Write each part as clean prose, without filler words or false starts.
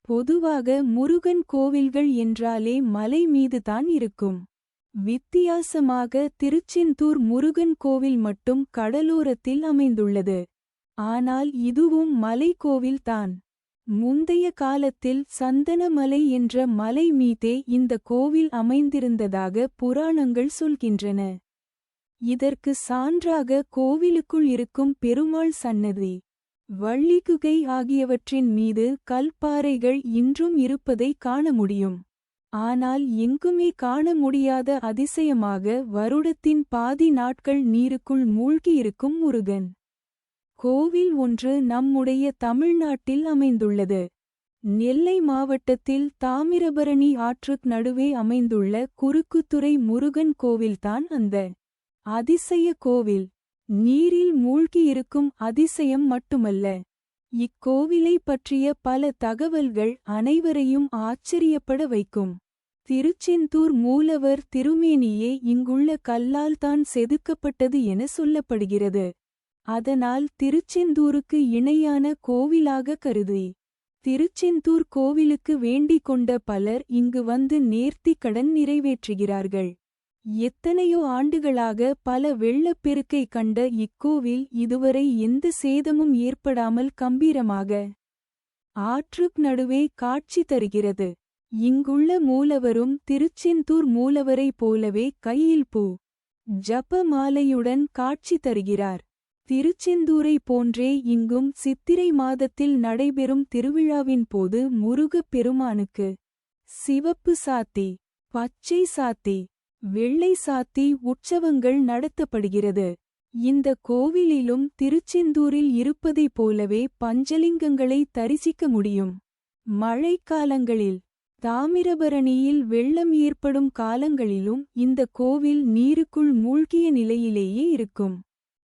பொதுவாக முருகன் கோவில்கள் என்றாலே மலை மீதுதான் இருக்கும். வித்தியாசமாக திருச்செந்தூர் முருகன் கோவில் மட்டும் கடலோரத்தில் அமைந்துள்ளது. ஆனால் இதுவும் மலைக்கோவில் தான். முந்தைய காலத்தில் சந்தனமலை என்ற மலை மீதே இந்த கோவில் அமைந்திருந்ததாக புராணங்கள் சொல்கின்றன. இதற்கு சான்றாக கோவிலுக்குள் இருக்கும் பெருமாள் சன்னதி, வள்ளிகுகை ஆகியவற்றின் மீது கல்பாறைகள் இன்றும் இருப்பதை காண முடியும். ஆனால் எங்குமே காண முடியாத அதிசயமாக வருடத்தின் பாதி நாட்கள் நீருக்குள் மூழ்கியிருக்கும் முருகன் கோவில் ஒன்று நம்முடைய தமிழ்நாட்டில் அமைந்துள்ளது. நெல்லை மாவட்டத்தில் தாமிரபரணி ஆற்றுக்கு நடுவே அமைந்துள்ள குறுக்குத்துறை முருகன் கோவில்தான் அந்த அதிசய கோவில். நீரில் மூழ்கியிருக்கும் அதிசயம் மட்டுமல்ல, இக்கோவிலை பற்றிய பல தகவல்கள் அனைவரையும் ஆச்சரியப்பட வைக்கும். திருச்செந்தூர் மூலவர் திருமேனியே இங்குள்ள கல்லால்தான் செதுக்கப்பட்டது என சொல்லப்படுகிறது. அதனால் திருச்செந்தூருக்கு இணையான கோவிலாக கருதி திருச்செந்தூர் கோவிலுக்கு வேண்டிக் கொண்ட பலர் இங்கு வந்து நேர்த்திக் கடன் நிறைவேற்றுகிறார்கள். எத்தனையோ ஆண்டுகளாக பல வெள்ளப்பெருக்கை கண்ட இக்கோவில் இதுவரை எந்த சேதமும் ஏற்படாமல் கம்பீரமாக ஆற்றுக்கு நடுவே காட்சி தருகிறது. இங்குள்ள மூலவரும் திருச்செந்தூர் மூலவரை போலவே கையில் பூ ஜப மாலையுடன் காட்சி தருகிறார். திருச்செந்தூரை போன்றே இங்கும் சித்திரை மாதத்தில் நடைபெறும் திருவிழாவின் போது முருகப் பெருமானுக்கு சிவப்பு சாத்தி, பச்சை சாத்தி, வெள்ளை சாத்தி உற்சவங்கள் நடத்தப்படுகிறது. இந்த கோவிலிலும் திருச்செந்தூரில் இருப்பதைப் போலவே பஞ்சலிங்கங்களை தரிசிக்க முடியும். மழைக்காலங்களில் தாமிரபரணியில் வெள்ளம் ஏற்படும் காலங்களிலும் இந்த கோவில் நீருக்குள் மூழ்கிய நிலையிலேயே இருக்கும்.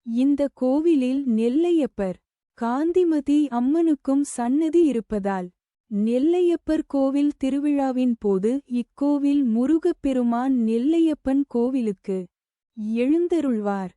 இந்த கோவிலில் நெல்லையப்பர், காந்திமதி அம்மனுக்கும் சன்னதி இருப்பதால் நெல்லையப்பர் கோவில் திருவிழாவின் போது இக்கோவில் முருகப்பெருமான் நெல்லையப்பன் கோவிலுக்கு எழுந்தருள்வார்.